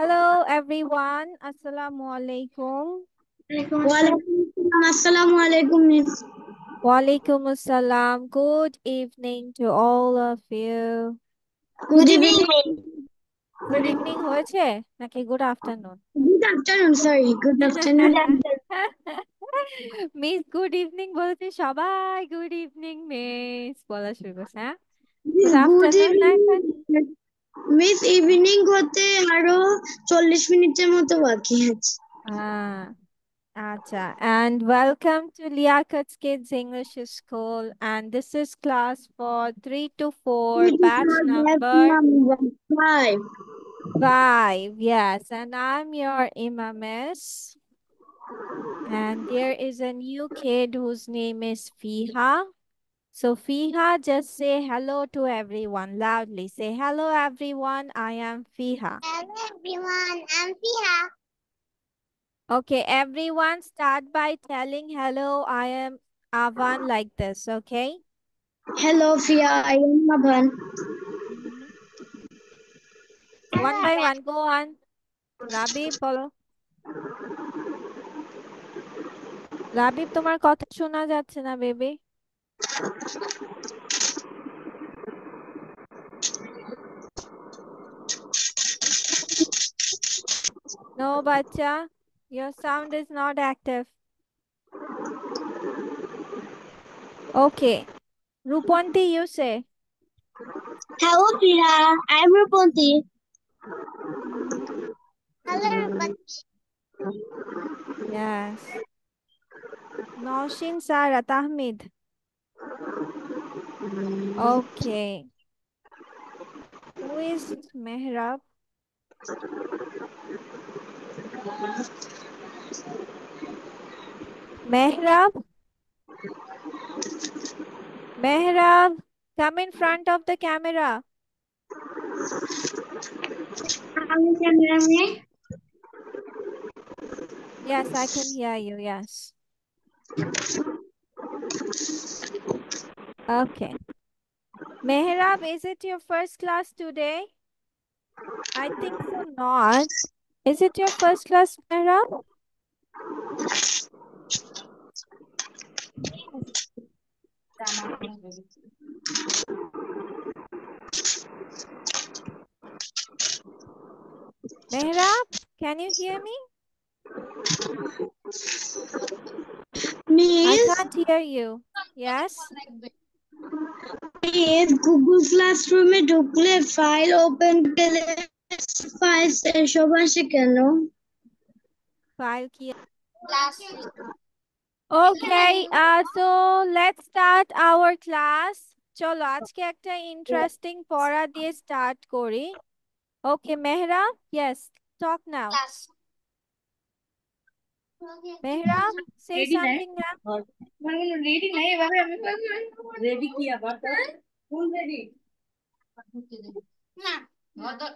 Hello everyone. Assalamu alaikum. Assalamu alaikum, Miss. Walaikum assalam. Good evening to all of you. Good evening. Good evening হয়েছে নাকি good afternoon? Good afternoon, sorry. Good afternoon. Miss good evening বলছে সবাই good evening miss বলা শুরু করছে হ্যাঁ Miss, good good afternoon না এখন evening. মিস ইভিনিং হতে আরো 40 মিনিটের মতো বাকি আছে। Acha. And welcome to Liakat's Kids English School. And this is class for 3 to 4, batch number 5. 5. Yes. And I'm your Imamis. And there is a new kid whose name is Fiha. So, Fiha, just say hello to everyone loudly. Say hello, everyone. I am Fiha. Hello everyone, I'm Fiha. Okay, everyone start by telling hello, I am Avan like this, okay? Hello, Fia. I am Avan. Mhm. One by one, go on. রাবিব বলো রাবিব তোমার কথা শোনা যাচ্ছে না baby no বাচ্চা your sound is not active okay Rupanti you say Hello, Fia. I'm Ruponti. Mhm. Hello everybody. Yes. Naushin Sara Tahmid okay who is Mehrab Mehrab Mehrab come in front of the camera yes I can hear you yes okay Mehrab, is it your first class today? I think so not. Is it your first class, Mehrab? Mehrab, can you hear me? I Miss, can't hear you. Yes? Miss, Google Classroom ঢুকলে file open করলে file এসব আসে কেন? File kiya. Okay, so let's start our class. চলো আজকে একটা interesting পড়া দিয়ে স্টার্ট করি okay Mehrab yes talk now Mehrab say something now ready নাই এভাবে আমি রেডি কি আবার ফুল রেডি না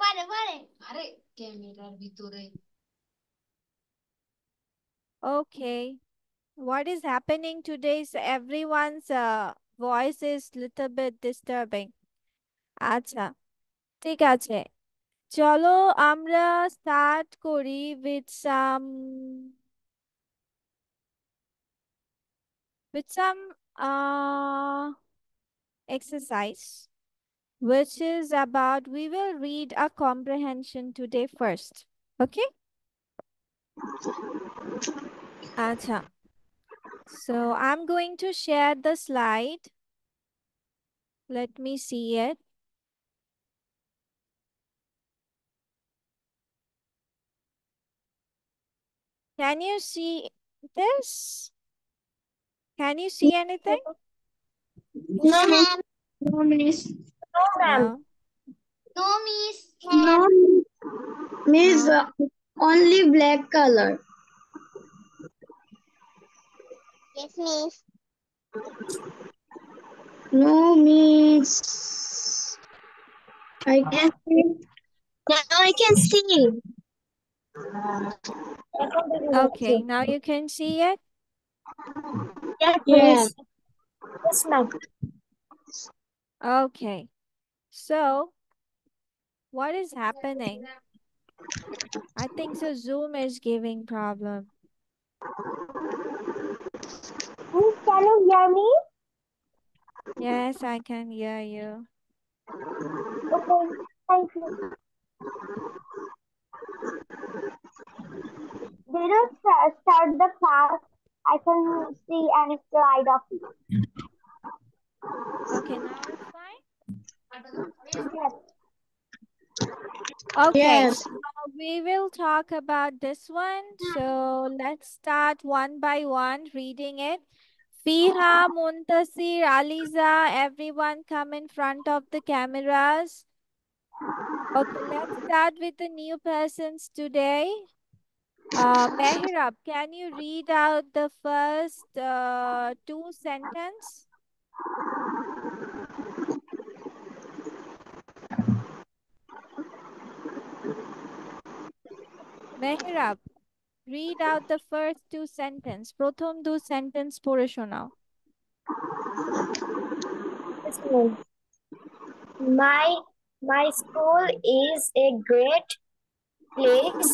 পারে পারে আরে ক্যামেরার ভিতরে okay what is happening today is everyone's voice is little bit disturbing আচ্ছা ঠিক আছে চলো আমরা স্টার্ট করি with some exercise which is about we will read a comprehension today first okay acha so I'm going to share the slide let me see it can you see this can you see anything No, ma'am. No, Miss. No, ma'am. no no miss No, Miss, no only black color. yes miss No, Miss. I can see. Now I can see. okay now you can see it Yes, yes. Yes, ma'am. okay so what is happening I think so. Zoom is giving problem. Miss, can you hear me? Yes, I can hear you. Okay, thank you. They don't start the class. I can see any slide of it. Okay, now it's fine. Yes. Okay, Yes. so we will talk about this one. So let's start one by one reading it. Fiha, Muntasir, Aliza, everyone come in front of the cameras. Okay, let's start with the new persons today. Mehrab, can you read out the first two sentences? Mehrab, read out the first two sentences. প্রথম দু sentence পড়ে শোনাও। My school is a great place.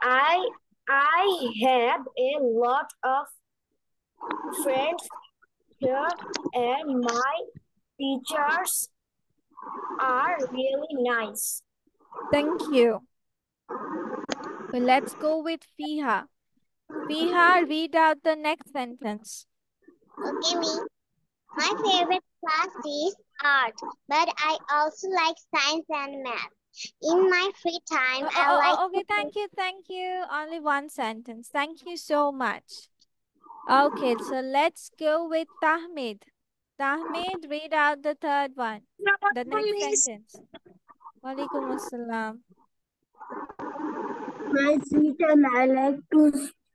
I have a lot of friends here, and my teachers are really nice. Thank you. Well, let's go with Fiha. Fiha, read out the next sentence. Okay, me. My favorite class is art, but I also like science and math. In my free time, I like Okay, thank you, thank you. Only one sentence. Thank you so much. Okay, so let's go with Tahmid. Tahmid, read out the third one. The next sentence. Walaikum assalam. My free time, I like to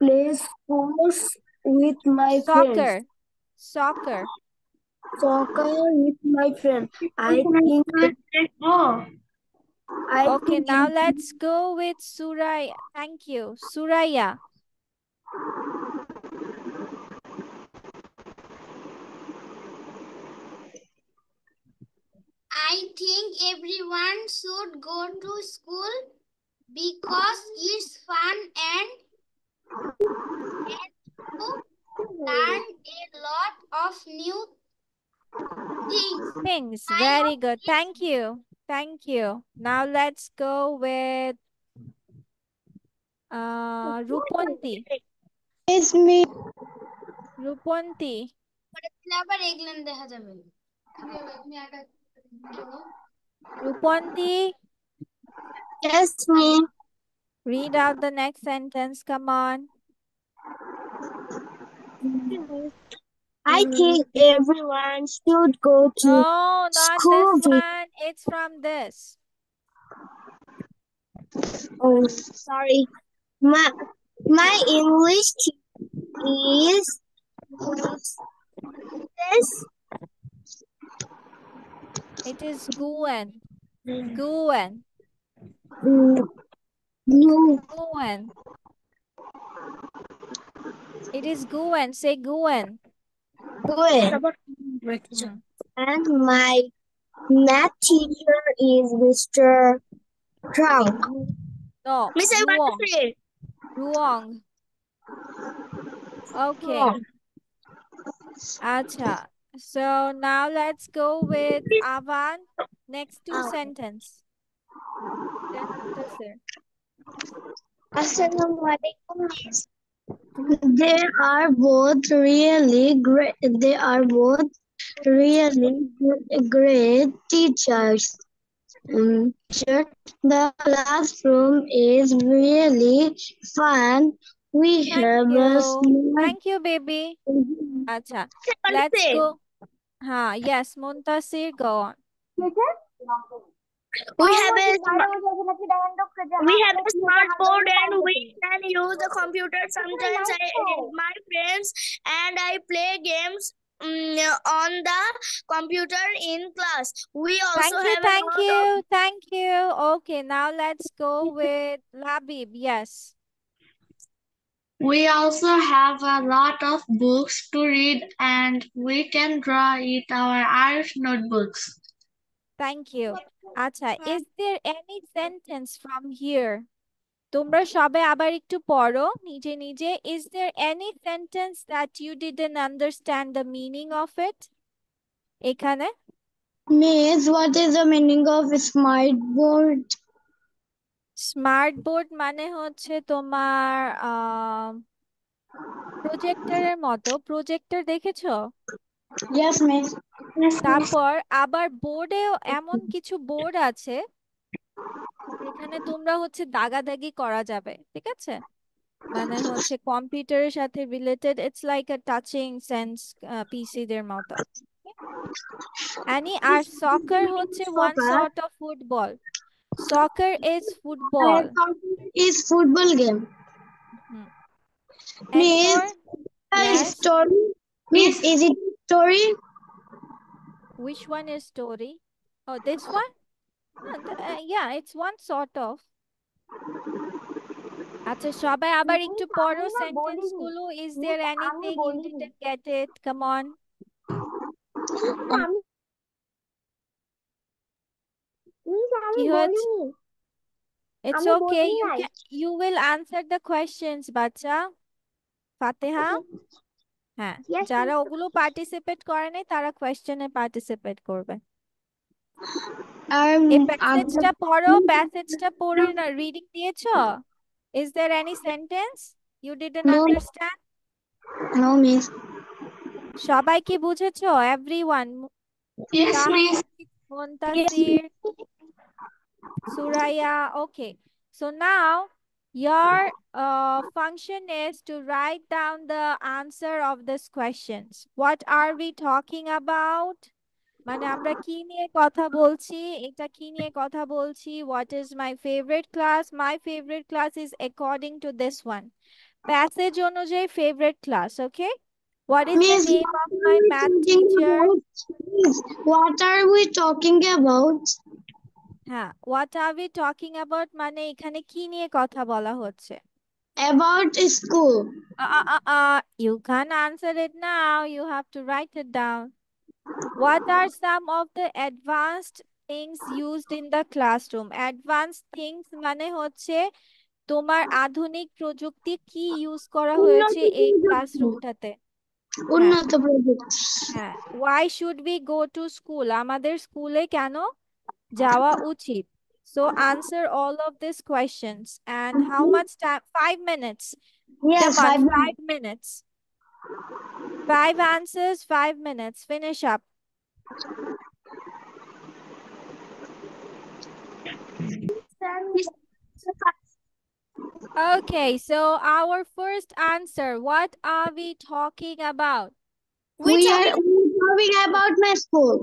play sports with my friends. Soccer. Soccer with my friends. I think. Okay, now let's go with Suraya. Thank you. Suraya. I think everyone should go to school because it's fun and you learn a lot of new things. Very good. Thank you. Thank you. Now let's go with Ruponti. It's me. Ruponti. Ruponti, Yes, me. read out the next sentence. Come on. I think everyone should go to No, not school. this one. It's from this. Oh, sorry. My English is this. It is Guen. Guen. No. Guen. It is Guen. Say Guen. Good. And my math teacher is Mr. Trunk. No. Miss, I want Ruong. to say. Ruong. Okay. Acha. So now let's go with Avan. Next two sentence. Then Muntasir. Assalamualaikum, Miss. They are both really great. They are both really great teachers. The classroom is really fun. We have a smart. Thank you, baby. Acha. Let's go. Yes, Muntasir, go on. We have a smart board and we can use the computer. Sometimes I with my friends and I play games on the computer in class. We also have a lot of. Thank you. Okay, now let's go with Labib. Yes. We also have a lot of books to read and we can draw in our art notebooks. Thank you. আচ্ছা, is there any sentence from here? তোমরা সবাই আবার একটু পড়ো নিজে নিজে। Is there any sentence that you didn't understand the meaning of it? এখানে Miss, what is the meaning of smart board? Smart board মানে হচ্ছে তোমার প্রজেক্টরের মতো। প্রজেক্টর দেখেছো? Yes, Miss. Yes, Miss. তারপর আবার বোর্ডেও এমন কিছু বোর্ড আছে যেখানে তোমরা হচ্ছে দাগাদাগি করা যাবে, ঠিক আছে? মানে হচ্ছে কম্পিউটারের সাথে related, it's like a touching sense PC দের মতো। আর সকার হচ্ছে one sort of football. Soccer is football. Is football game. Any Miss, more? Yes. story. Miss, is it story? Which one is story? Oh, this one? Yeah, it's one sort of. আচ্ছা, সবাই আবার একটু পড়ো sentence গুলো। Is there anything you didn't get it? Come on. কি হয়েছে? It's okay. You will answer the questions, বাচ্চা। ফাতেহা? হ্যাঁ, যারা ওগুলো পার্টিসিপেট করে নাই তারা কোয়েশ্চেনে পার্টিসিপেট করবে। এই প্যাসেজটা পড়ো, প্যাসেজটা পড়ে রিডিং দিয়েছো? Is there any sentence you didn't understand? No, Miss. সবাই কি বুঝেছো? Everyone? Yes, Miss. Muntasir, Suraya. Okay. So now your function is to write down the answer of these questions. What are we talking about? মানে আমরা কি নিয়ে কথা বলছি, এটা কি নিয়ে কথা বলছি? What is my favorite class? My favorite class is according to this one. Passage অনুযায়ী favorite class, okay? What is the name of my math teacher? What are we talking about? হ্যাঁ, what are we talking about মানে এখানে কি নিয়ে কথা বলা হচ্ছে? About school. You can't answer it now. You have to write it down. What are some of the advanced things used in the classroom? Advanced things মানে হচ্ছে তোমার আধুনিক প্রযুক্তি কি ইউজ করা হয়েছে এই ক্লাসরুমটাতে? উন্নত প্রযুক্তি। হ্যাঁ, why should we go to school? আমাদের স্কুলে কেন যাওয়া উচিত? So answer all of these questions. And how much time? 5 minutes. Yes, Come on, 5 5 minutes. 5 answers, 5 minutes. Finish up. Okay, so our first answer, what are we talking about? We are talking about my school.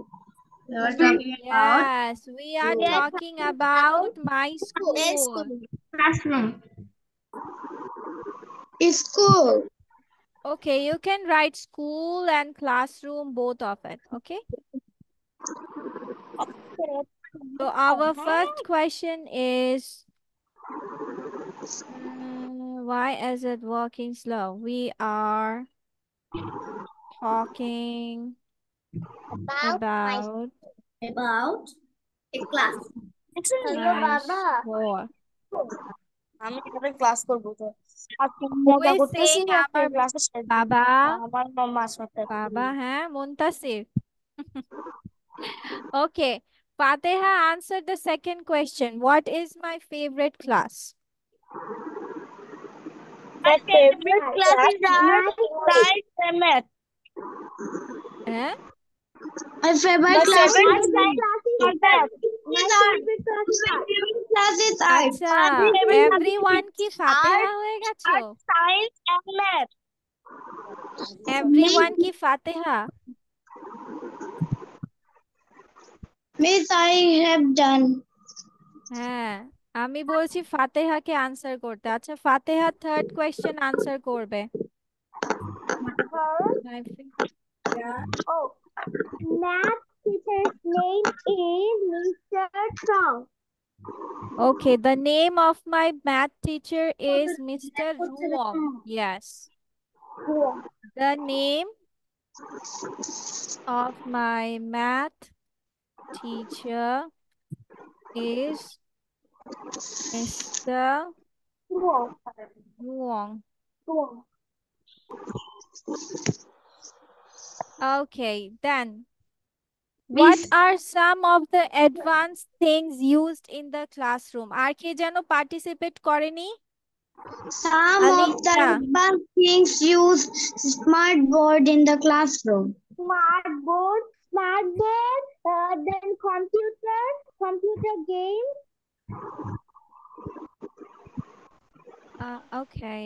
Yes, we are talking about my school. Classroom. School. Okay, you can write school and classroom, both of it, okay? So our first question is, why is it working slow? We are talking about a class. my school. আমি এখানে class করব তো আর Who is saying আমার ক্লাসে বাবা? আমার মামার সাথে বাবা, হ্যাঁ, Muntasir. Okay, Fateha, answer the second question. What is my favorite class? My favorite class is science and math. Eh? My favorite class is My art. আচ্ছা, everyone কি ফাতেহা হয়ে গেছো? Science and math. Everyone কি ফাতেহা? Miss, I have done. হ্যাঁ, আমি বলছি ফাতেহাকে answer করতে। আচ্ছা, ফাতেহা থার্ড কোয়েশ্চেন আনসার করবে। Oh, math teacher's name is Mr. Strong. Okay, the name of my math teacher is Mr. Ruom. Yes. The name of my math teacher is Mr. Wong. Okay, then what Miss, are some of the advanced things used in the classroom? আর কে যেন participate করেনি? some of the Alisha. advanced things use smart board in the classroom. Smart board, then computer game. Okay.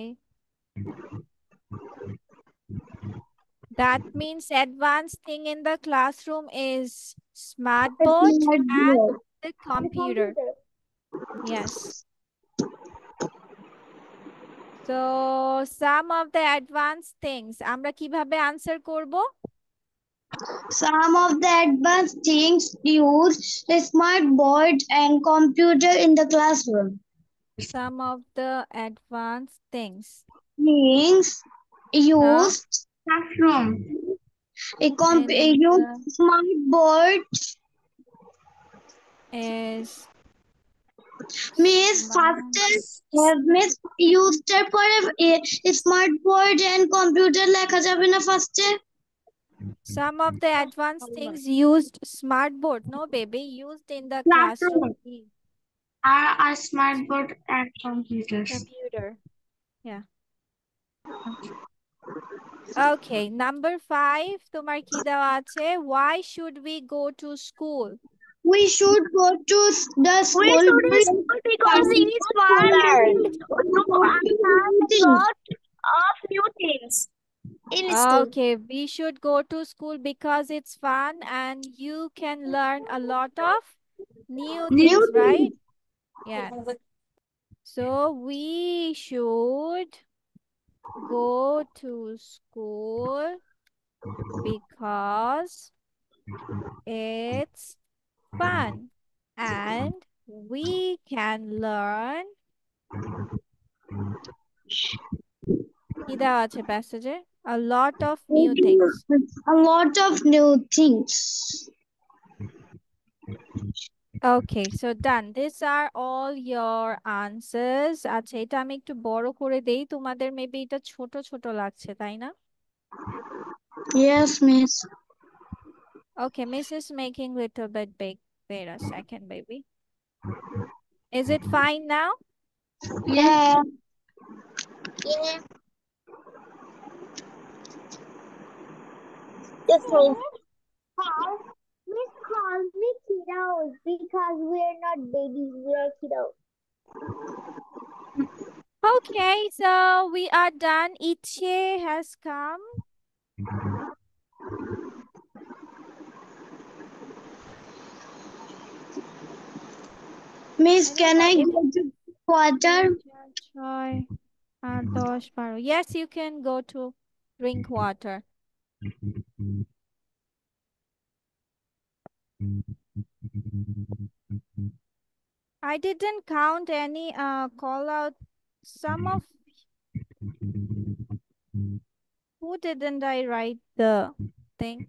That means advanced thing in the classroom is smart board Smart and board. the computer. Yes. So some of the advanced things আমরা কিভাবে answer করব? Some of the advanced things use a smart board and computer in the classroom. Some of the advanced things. Things used classroom. A smart board is Miss Miss used পরে smart board and computer লেখা যাবে না ফার্স্টে some of the advanced things used smart board. No, baby, used in the classroom. Are smart board and computers. Computer. Yeah. Okay, number 5 তোমার কি দেওয়া আছে? Why should we go to school? We should go to the school because it's fun and you learn a lot of new things in school. Okay, we should go to school because it's fun and you can learn a lot of new things, right? Yes. So we should go to school because it's fun and we can learn কি দেওয়া আছে প্যাসেজে? A lot of new things. A lot of new things. Okay, so done. These are all your answers. আচ্ছা, এটা আমি একটু বড় করে দেই, তোমাদের মেবি এটা ছোট ছোট লাগছে, তাই না? Yes, miss. Okay, miss is making little bit big. Wait a second, baby. Is it fine now? Yeah. Yeah. Miss calls me kiddos because we're not babies, we're kiddos. Okay, so we are done. Iche has come. Miss, can I go to water? 6, 8, 10, 12. Yes, you can go to drink water. I didn't count any call out. Some of who didn't I write the thing?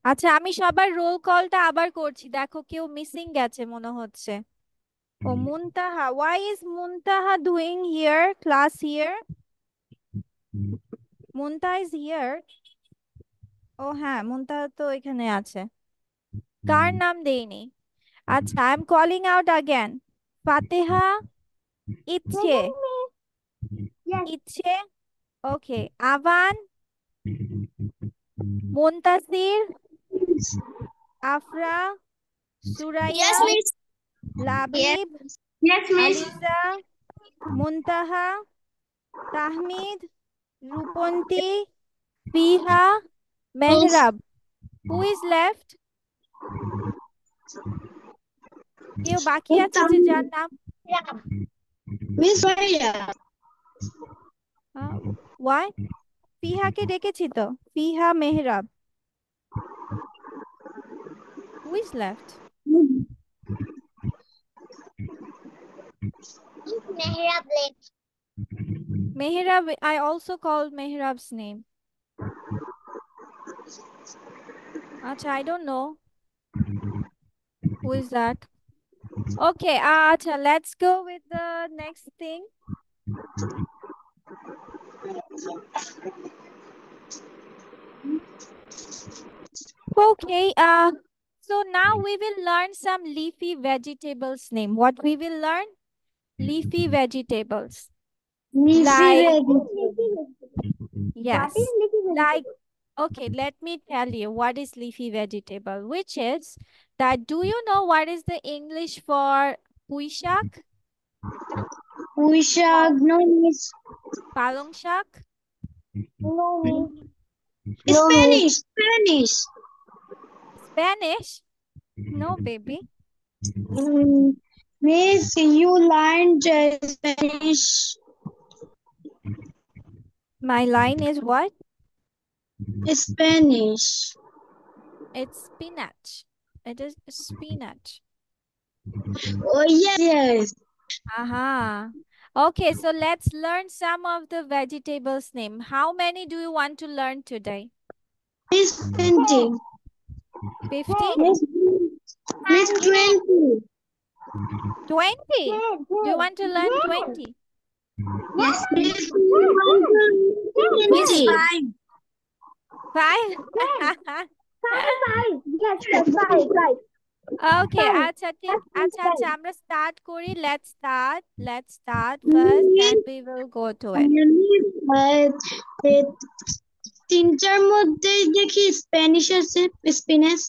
আচ্ছা, আমি সবার role কলটা আবার করছি, দেখো কেউ missing গেছে মনে হচ্ছে। ও মুনতাহা, why is Muntaha doing here class here? Muntaha is here. ও হ্যাঁ, মুনতাহা তো এখানে আছে, কার নাম দেইনি। আচ্ছা, I am calling out again. Fateha, Iche. Yes. Iche. Okay. Avan, Muntasir, Afra, Suraya, Yes, miss. Labib, Yes, miss. Aliza, Muntaha, Tahmid, Ruponti, Fiha, Mehrab. Who is left? কেউ বাকি আছে যে যার নাম? Miss Maria. Why? ফিহাকে ডেকেছি তো, ফিহা, Mehrab. Who is left? Mehrab left. Mehrab, I also called Mehrab's name. Acha, I don't know. Who is that? Okay, acha, let's go with the next thing. Okay, so now we will learn some leafy vegetables name. What we will learn? Leafy vegetables. Like, yes, like, okay, let me tell you what is leafy vegetable, which is that, do you know what is the English for puai shak? Puishag, no miss. Palong shak? Spanish, Spanish. Spanish? No, baby. Miss, you learned Spanish. My line is what? Spanish. It's spinach. It is spinach. Oh, yes. Aha. Okay, so let's learn some of the vegetables name. How many do you want to learn today? Miss 20. 50? Miss 20. 20? Do you want to learn 20? Yes, Miss 20. Miss 5. 5? Yes, five. Okay, আচ্ছা ঠিক আচ্ছা আচ্ছা আমরা start করি, let's start first, then we will go to it. তিনটার মধ্যে দেখি Spanish আছে স্পিনাচ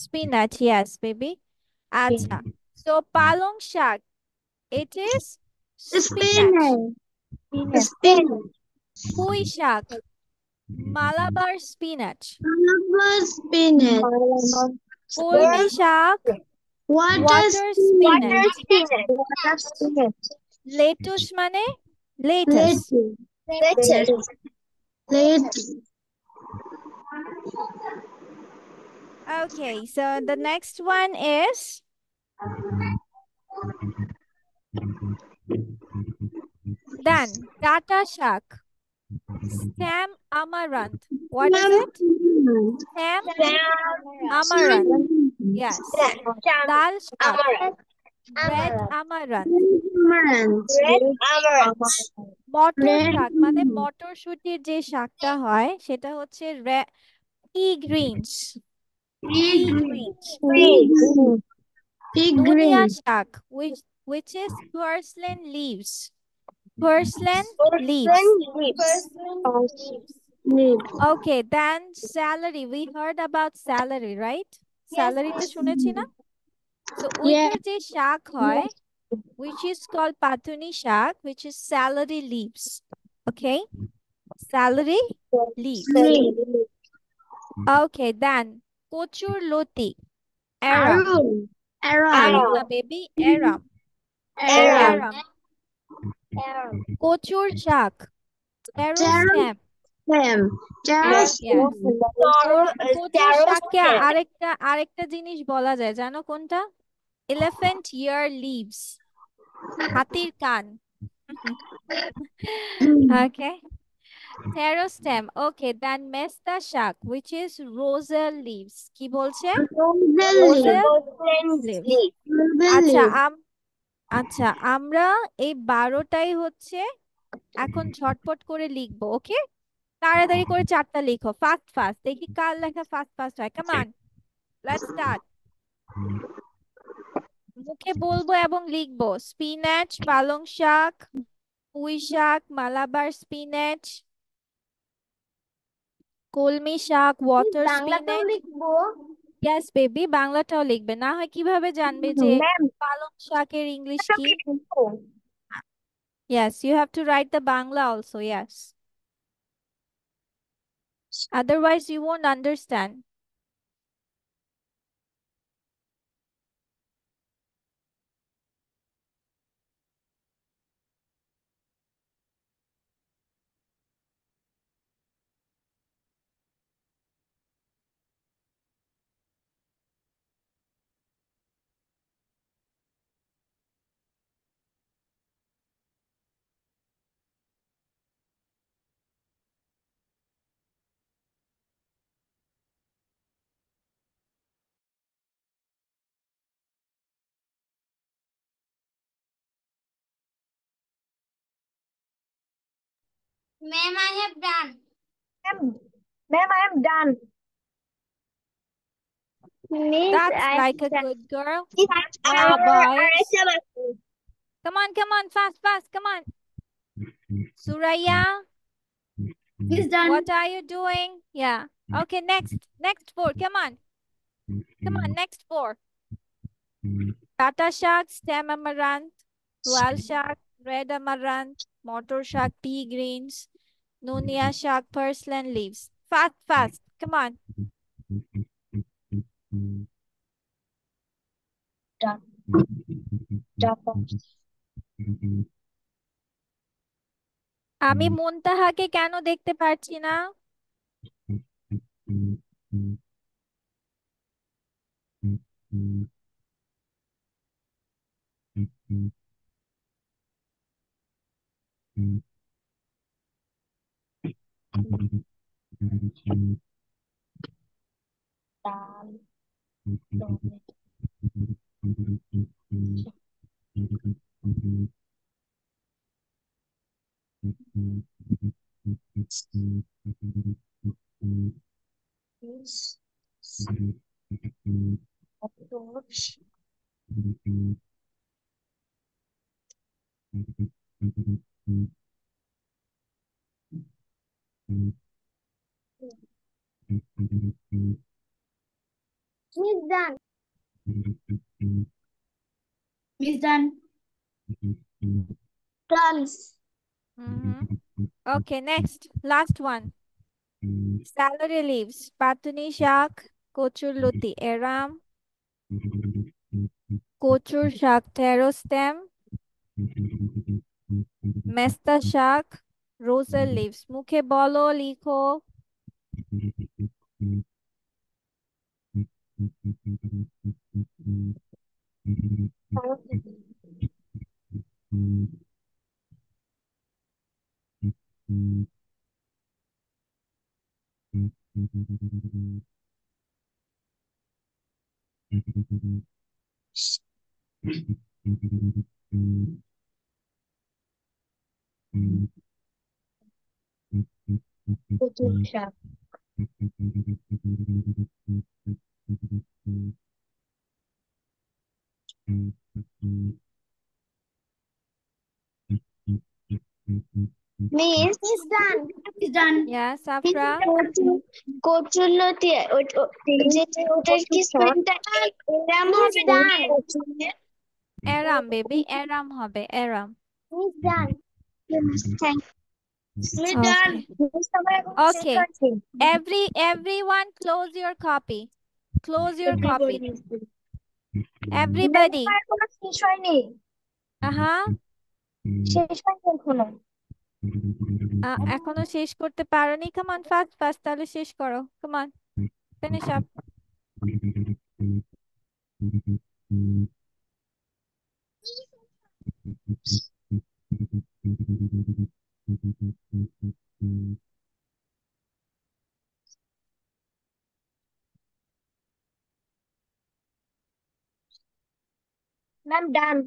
Spinach, yes baby. আচ্ছা, so palong shak, it is spinach. Spinach Pui shak, Malabar spinach. Spinach Kulmi shak, water spinach. Lettuce মানে lettuce. Okay, so the next one is then Tata shak, Sam Amaranth. What is it? Sam Amaranth. Yes. Dal shak, Red Amaranth. মটর শাক মানে মটরশুটির যে শাকটা হয় সেটা হচ্ছে pea greens. Pea greens. Dunia shak, which is purslane leaves. Purslane leaves. Okay, then celery. We heard about celery, right? Celery টা শুনেছি না? So ওইটার যে শাক হয়, which is called patuni shak, which is celery leaves. Okay? Celery leaves. Okay, then kochur loti. Aram. Aram na baby. Aram. Aram. Kochur shak. Taro stem. Yes. কোচুর শাককে আরেকটা জিনিস বলা যায় জানো কোনটা? Elephant ear leaves. হাতির কান. Okay. Taro stem. Okay, then mesta shak, which is rosal leaves. কি বলছে? Rosal leaves. আচ্ছা আমরা এই 12টাই হচ্ছে এখন ঝটপট করে লিখবো, ওকে? তাড়াতাড়ি করে 4টা লিখো, ফাস্ট দেখি কার লেখা ফাস্ট হয়। Come on, let's start. মুখে বলবো এবং লিখবো। স্পিনাচ, পালং শাক, পুঁই শাক, মালাবার স্পিনাচ, কলমি শাক, ওয়াটার স্পিনাচ। ইয়েস বেবি, বাংলাটাও লিখবে, না হয় কিভাবে জানবে যে পালং শাকের ইংলিশ কি? Yes, you have to write the Bangla also, yes. Otherwise, you won't understand. Ma'am, I have done. Ma'am, I am done. Miss, That's I like a have done. good girl. Miss, Now, boys. I Come on, fast, come on. Suraya, He's done. what are you doing? Yeah. Okay, next four. Come on, next four. Tata শাক, stem amaranth, লাল শাক, red amaranth, motor শাক, pea greens, nunia শাক, purslane leaves. Fast. Come on. আমি মুনতাহাকে কেন দেখতে পারছি না? Miss done. He's done. Done. Okay, next. Last one. Celery leaves. Patuni শাক, কচুর লতি, এরাম, কচুর শাক, taro stem, মেস্তা শাক, rosal leaves. মুখে বলো, লিখো। Miss done. He's done. Yeah, Safra. কচুরলতি ওটার কি স্পেলিংটা এরাম হবে না? এরাম বেবি, এরাম হবে, এরাম। Miss done. Thank Miss Okay. done. Okay. Everyone close your copy. Close your copy. Everybody. শেষ হয়নি। শেষ হয়নি এখনো। এখনো শেষ করতে পারোনি? Come on, fast. তাহলে শেষ করো। Come on. Finish up. Ma'am, done.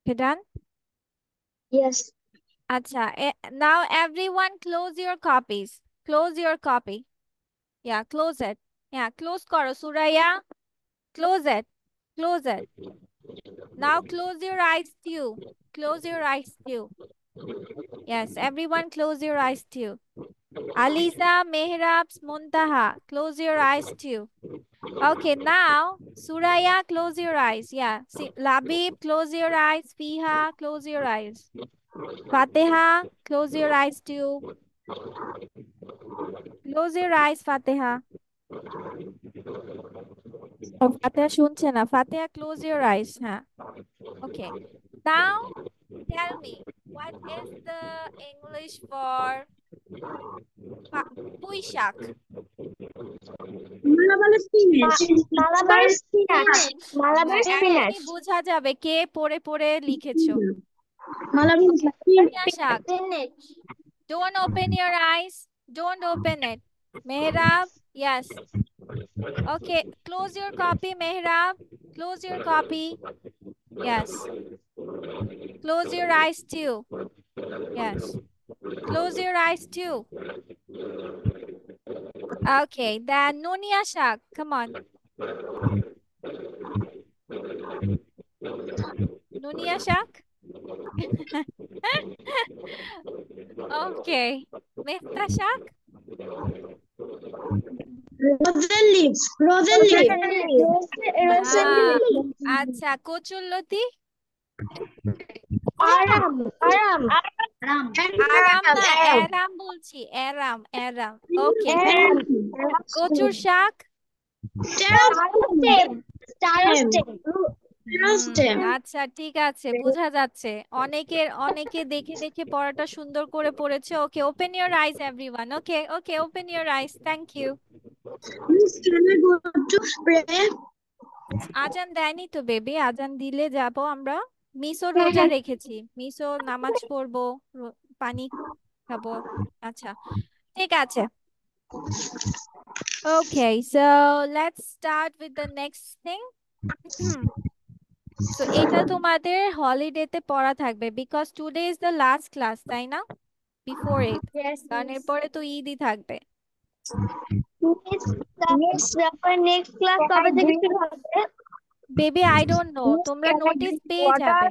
Okay, done? Yes. Acha. Now everyone close your copies. Close your copy. Yeah, close it. Yeah, close karo. Suraya, close it. Close it. Now close your eyes too. Close your eyes too. Yes, everyone close your eyes too. Alisa, Mehrabs, Muntaha, close your eyes too. Okay, now Suraya, close your eyes. Yeah. See, Labib, close your eyes. Fiha, close your eyes. Fatiha, close your eyes too. Close your eyes, Fatiha. Oh, Fatiha শুনছে না। Fatiha, close your eyes. Huh? Okay. Now, tell me, what is the English for পুঁই শাক? Malabar spinach. Malabar spinach. Malabar এখনই spinach. বোঝা যাবে কে পড়ে লিখেছো। Malabar ধনিয়া শাক। spinach. Don't open your eyes. Don't open it. Mehrab, yes. Okay, close your copy, Mehrab. Close your copy. Yes. Close your eyes too. Yes. Close your eyes too. Okay, then Nunia Shak. Come on. Nunia Shak. Okay. Mehta Shak. Rosen leaves. Rosen leaves. আচ্ছা কচুল্লতি Aram. আরাম না এরাম বলছি এরাম এরাম ওকে কচুর শাক আচ্ছা ঠিক আছে বোঝা যাচ্ছে অনেকে দেখে দেখে পড়াটা সুন্দর করে পড়েছে okay open your eyes everyone okay okay open your eyes thank you Miss, can I go to pray? আজান দেয়নি তো বেবি আজান দিলে যাব আমরা মিসও রোজা রেখেছি মিসও নামাজ পড়বো পানি খাবো আচ্ছা ঠিক আছে Okay, so let's start with the next thing. So এটা তোমাদের হলিডেতে পড়া থাকবে because today is the last class, তাই না? Before it. কারণ এরপরে তো ঈদই থাকবে। নেক্সট ক্লাস কবে থেকে শুরু হবে? Baby, I don't know. তোমরা নোটিস পেয়ে যাবে।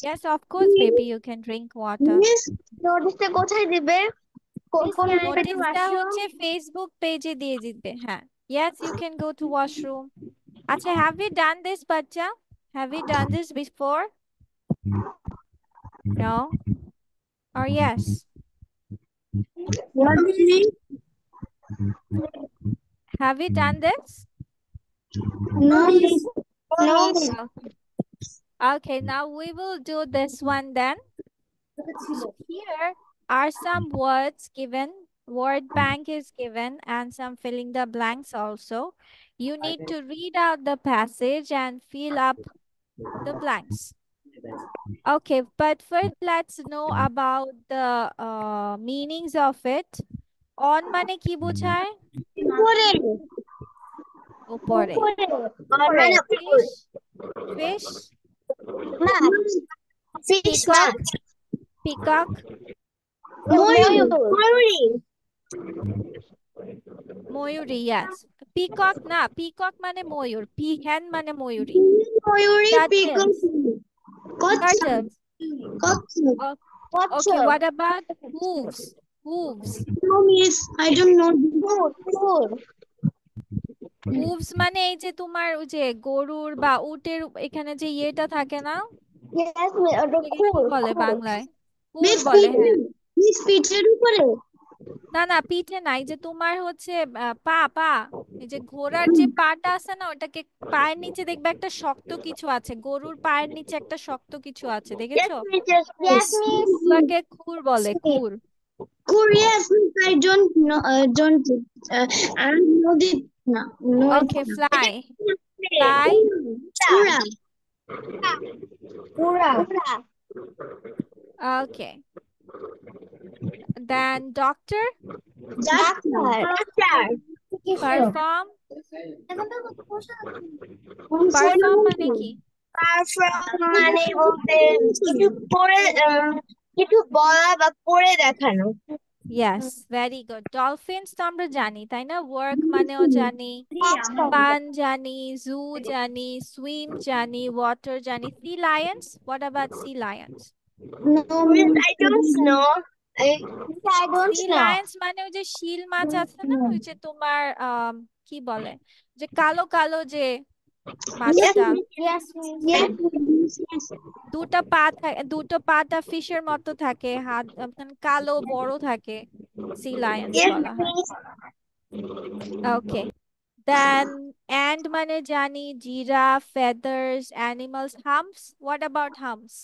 Yes, of course, baby, you can drink water. Miss, নোটিসটা কোথায় দিবে? নোটিসটা হচ্ছে ফেসবুক পেজে দিয়ে দিবে হ্যাঁ yes you can go to washroom আচ্ছা have we done this বাচ্চা have we done this before no or yes what do you mean? have we done this No, okay now we will do this one then so here are some words given word bank is given and some filling the blanks also you need to read out the passage and fill up the blanks okay but first let's know about the meanings of it on মানে কি বোঝায় উপরে fish fish peacock ময়ূরী yes peacock না peacock মানে ময়ূর peahen মানে ময়ূরী turtles okay what about hooves no, Miss, I don't know. hooves মানে এই যে তোমার ওই যে গরুর বা উটের এখানে যে ইয়েটা থাকে না কি বলে বাংলায় খুর বলে হ্যাঁ Miss, পিঠের উপরে না পিঠে নাই যে তোমার হচ্ছে পা এই যে ঘোড়ার যে পাটা আছে না ওটাকে পায়ের নিচে দেখবে একটা শক্ত কিছু আছে গরুর পায়ের নিচে একটা শক্ত কিছু আছে দেখেছো ওটাকে খুর বলে খুর Yes, I don't know. I know this. No. Okay, fly. Okay. Then doctor. Perform. Perform মানে কি? মানে বলতে কিছু পড়ে কিছু বলা বা করে দেখানো Yes, very good. Dolphins তো আমরা জানি তাই না work মানেও জানি fun জানি zoo জানি swim জানি water জানি sea lions what about sea lions No, I don't know. sea lions মানে ওই যে শিল মাছ আছে না ওই যে তোমার কি বলে যে কালো কালো যে মাছটা দুটো পাটা ফিশের মতো থাকে হাত কালো বড় থাকে সি লায়ন্স বলা হয় ওকে দেন এন্ড মানে জানি giraffe feathers animals humps what about humps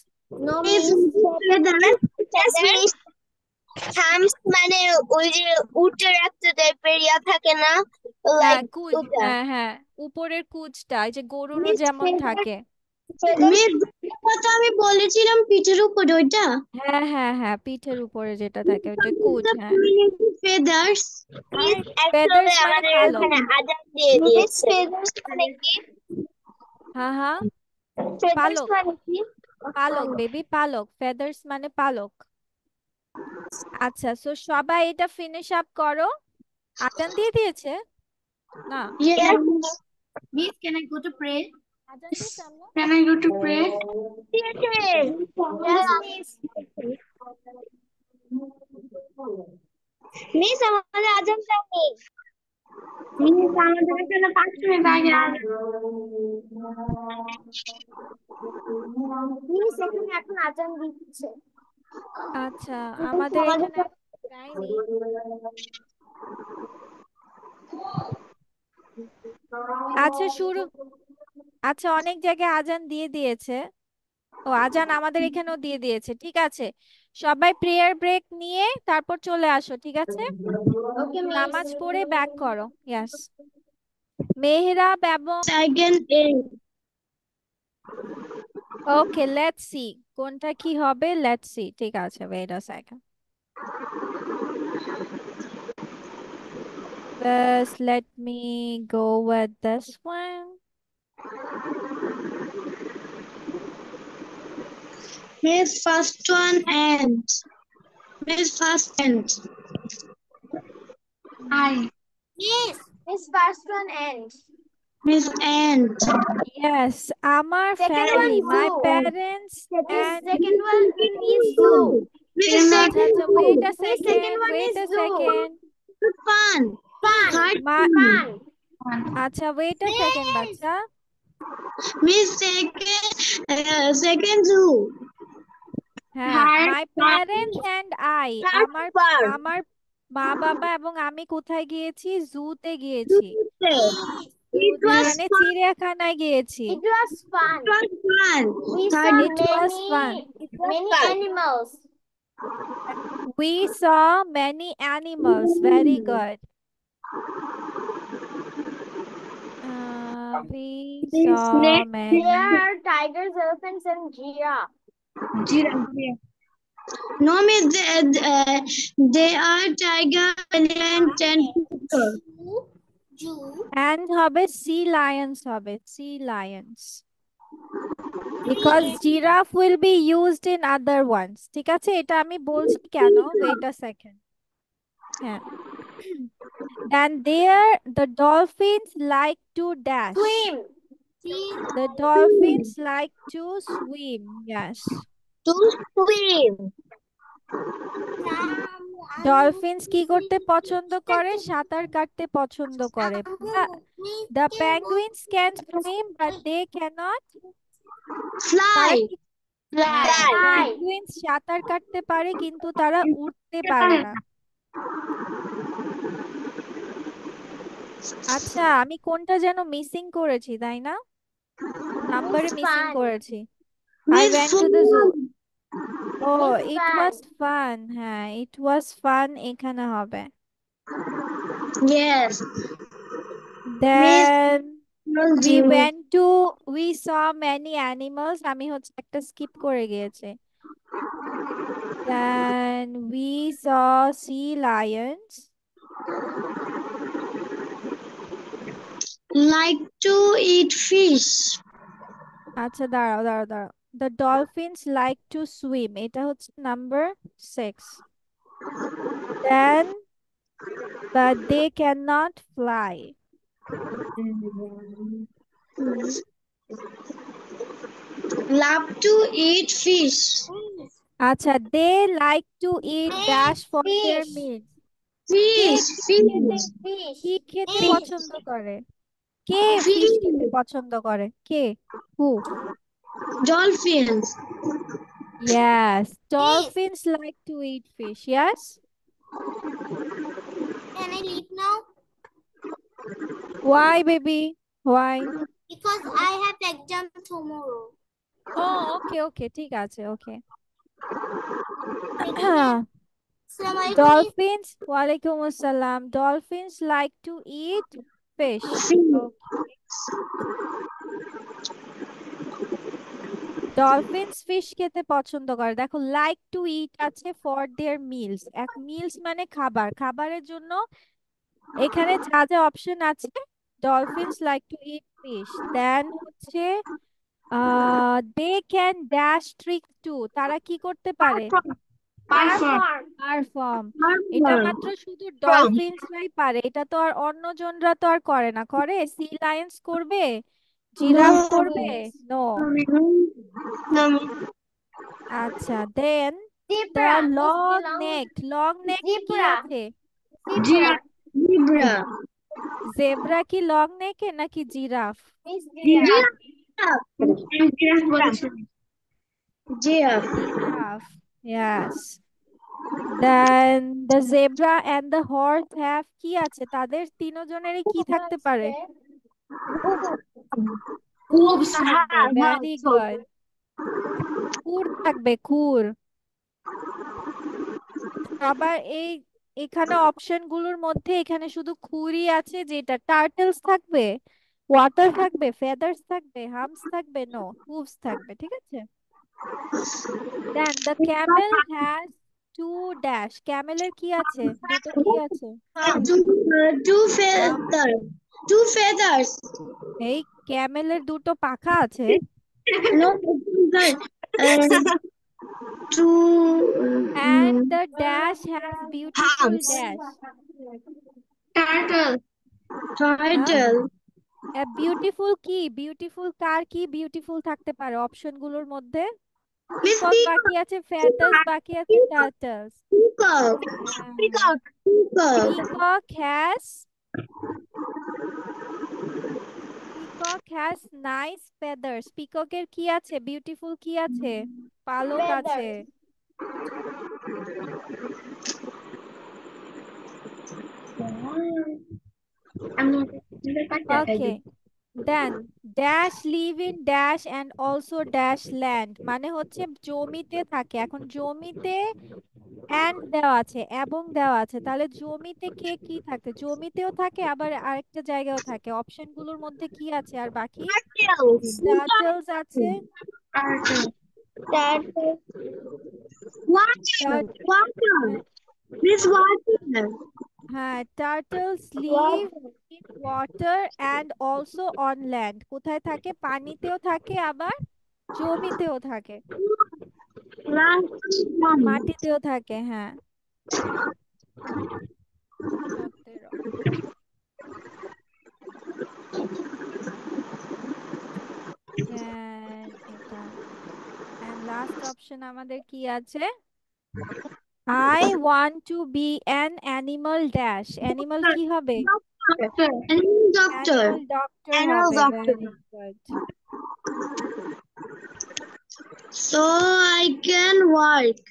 hums মানে ওই যে উটের একটা টাইপের ইয়া থাকে না হ্যাঁ উপরের কুচটা এই যে গরুরও যেমন থাকে আমি বলেছিলাম পিঠের উপরে ওইটা হ্যাঁ পিঠের উপরে যেটা থাকে ওটা কুচ হ্যাঁ ফেদার্স ফেদার্স মানে কালো আজাদ দিয়ে দিয়েছে হ্যাঁ পালক পালক বেবি, পালক। ফেদার্স মানে পালক। আচ্ছা, সো সবাই এটা ফিনিশ আপ করো। আজান দিয়ে দিয়েছে না? Yes. Miss, can I go to pray? আজান দিয়েছে আমরা? Can I go to pray? Yes, miss. Miss আমাদের আজান টাইম Miss, আমাদের এখানে 5 মিনিট আগে মিস এখানে এখন আজান দিচ্ছে। আচ্ছা, আমাদের এখানে যায়নি। আচ্ছা শুরু। আচ্ছা, অনেক জায়গায় আজান দিয়ে দিয়েছে। ও, আজান আমাদের এখানেও দিয়ে দিয়েছে। ঠিক আছে, সবাই প্রেয়ার ব্রেক নিয়ে তারপর চলে আসো। ঠিক আছে, ওকে মিস। নামাজ পড়ে ব্যাক করো। ইয়াস, মেহরাব এবং Second A. Okay, let's see কোনটা কি হবে। Let's see. ঠিক আছে, wait a second. First, let me go with this one. Miss, first one and. Miss, first and. I. Miss first one and. Miss and. Yes, আমার Second family, one my zoo. parents Miss and second one is zoo. Miss, আচ্ছা, second আচ্ছা, wait a Miss second second, one wait is a zoo. second. fun. Fun. Third My Fun. আচ্ছা, wait a second বাচ্চা। Miss, second zoo. হ্যাঁ, Third my parents and I, আমার Fun. আমার মা বাবা এবং আমি কোথায় গিয়েছি? জুতে গিয়েছি। It was মানে fun. চিড়িয়াখানায় গিয়েছি। It was fun. It was fun. We Third saw It was fun. many animals. We saw many animals. Very good. We Miss, saw next many. There are tigers, elephants, and giraffe. giraffe. No, Miss, they are tiger, elephant, and peacock. And হবে sea lions, হবে sea lions. Because giraffe will be used in other ones. ঠিক আছে, এটা আমি বলছি কেন, wait a second. হ্যাঁ, and there the dolphins like to dash. Swim. The dolphins like to swim. Yes. To swim. Dolphins কি করতে পছন্দ করে? সাঁতার কাটতে পছন্দ করে। The penguins can swim but they cannot Fly. Penguins সাঁতার কাটতে পারে কিন্তু তারা উঠতে পারে না। আচ্ছা, আমি কোনটা যেন মিসিং করেছি, তাই না? নাম্বারে মিসিং Fun. করেছি। I Miss, went to the zoo. Oh, It's it fun. was fun. হ্যাঁ, it was fun এখানে হবে। yes. Then we Zero. went to, we saw many animals. আমি হচ্ছে একটা স্কিপ করে গিয়েছি। Then we saw sea lions. Like to eat fish. আচ্ছা, দাঁড়াও দাঁড়াও দাঁড়াও। The dolphins like to swim. এটা হচ্ছে number 6. Then but they cannot fly. Love to eat fish. আচ্ছা, they like to eat dash for their Fish. meals. Fish. Fish. কি খেতে পছন্দ করে? কে ফিশ খেতে পছন্দ করে? কে? হু? Dolphins. Yes, dolphins like to eat fish. Yes. Can I leave now? Why, baby? Why? Because I have exam tomorrow. Oh, okay, okay. ঠিক আছে, okay. Dolphins, walaikum assalam. Dolphins like to eat fish. Okay. Dolphins fish খেতে পছন্দ করে। দেখো, like to eat আছে for their meals. meals মানে খাবার, খাবারের জন্য এখানে যা যা অপশন আছে, dolphins like to eat fish. Then হচ্ছে they can dash tricks too. তারা কি করতে পারে? পারফর্ম। এটা মাত্র শুধু ডলফিনসরাই পারে, এটা তো আর অন্যজনরা তো আর করে না। করে? সি লায়ন্স করবে? জিরাফ করবে? নো। আচ্ছা, দেন দ্য লং নেক কি আছে? Zebra. জেব্রা কি লং নেকে নাকি giraffe? Giraffe, yes. Then the zebra and the horse have কি আছে? তাদের তিনজনেরই কি থাকতে পারে? Hooves থাকবে, very good. খুর থাকবে, খুর। আবার এখানে অপশন গুলোর মধ্যে এখানে শুধু খুরই আছে, যেটা টার্টলস থাকবে, ওয়াটার থাকবে, ফেদার্স থাকবে, হামস থাকবে, নো, হুভস থাকবে। ঠিক আছে। Then the camel has two dash. ক্যামেলের কি আছে? দুটো কি আছে? Two feathers. এই ক্যামেলের দুটো পাখা আছে? No, two. And the dash has beautiful dash. Turtle. Beautiful কি? বিউটিফুল কার কি বিউটিফুল থাকতে পারে অপশন গুলোর মধ্যে? পিকক বাকি আছে, ফেদার্স বাকি আছে, turtles. Peacock has nice feathers. পিককের কি আছে? বিউটিফুল কি আছে? পালক আছে। Okay. Then dash live in dash and also dash land, মানে হচ্ছে জমিতে থাকে। এখন জমিতে and দেওয়া আছে এবং দেওয়া আছে, তাহলে জমিতে কে কি থাকে? জমিতেও থাকে আবার আরেকটা জায়গায়ও থাকে। অপশন গুলোর মধ্যে কি আছে আর বাকি? টার্টলস আছে। হ্যাঁ, turtles live in water and also on land. কোথায় থাকে? পানিতেও থাকে আবার জমিতেও থাকে, মাটিতেও থাকে। হ্যাঁ, 17 এটা। এন্ড লাস্ট অপশন আমাদের কি আছে? I want to be an animal dash. Animal কি হবে? Animal doctor হবে। Very good. So I can work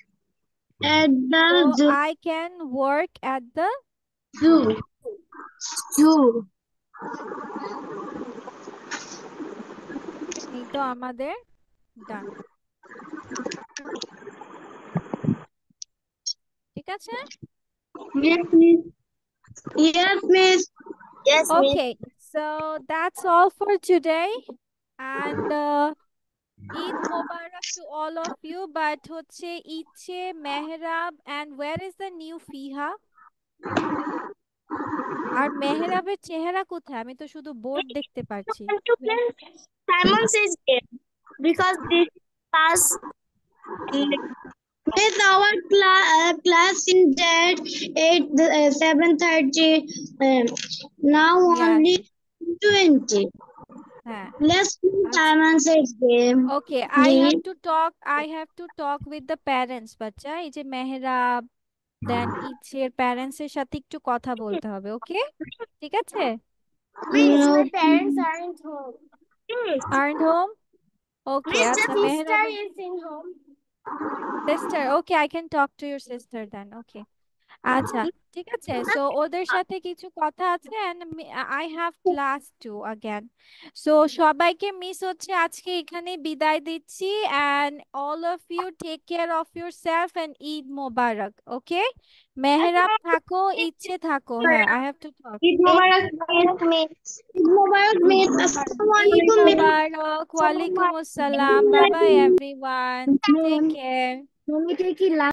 at the So I can work at the zoo. এই তো আমাদের ডান। ঠিক আছে? Yes, miss. Yes, miss. Yes, miss. Okay, so that's all for today. And Eid Mubarak to all of you. But হচ্ছে ইচ্ছে, Mehrab, and where is the new Fiha? আর মেহরাবের চেহারা কোথায়? আমি তো শুধু বোর্ড দেখতে পাচ্ছি। To play Simon Says game because this class Miss, our class in that 7:30. Now Yes. only 20. হ্যাঁ। Let's do Simon Says game. Okay, I have to talk with the parents, বাচ্চা। এই যে মেহরাব, দেন ইচ্ছের প্যারেন্টস এর সাথে একটু কথা বলতে হবে। ওকে, ঠিক আছে? Miss, No. my parents aren't home. Aren't home? Okay, Miss, আচ্ছা the sister Mehrab is in home. sister. Okay, I can talk to your sister then. Okay. আচ্ছা, ঠিক আছে। সো ওদের সাথে কিছু কথা আছে and I have class too again. So সবাইকে মিস হচ্ছে আজকে এখানে বিদায় দিচ্ছি, and all of you take care of yourself and Eid Mubarak. Okay? Mehrab থাকো, ইচ্ছে থাকো। হ্যাঁ, I have to talk. Eid Mubarak, miss. Eid Mubarak, miss. Eid Mubarak. Walaikum Assalam. Bye bye everyone. Take care.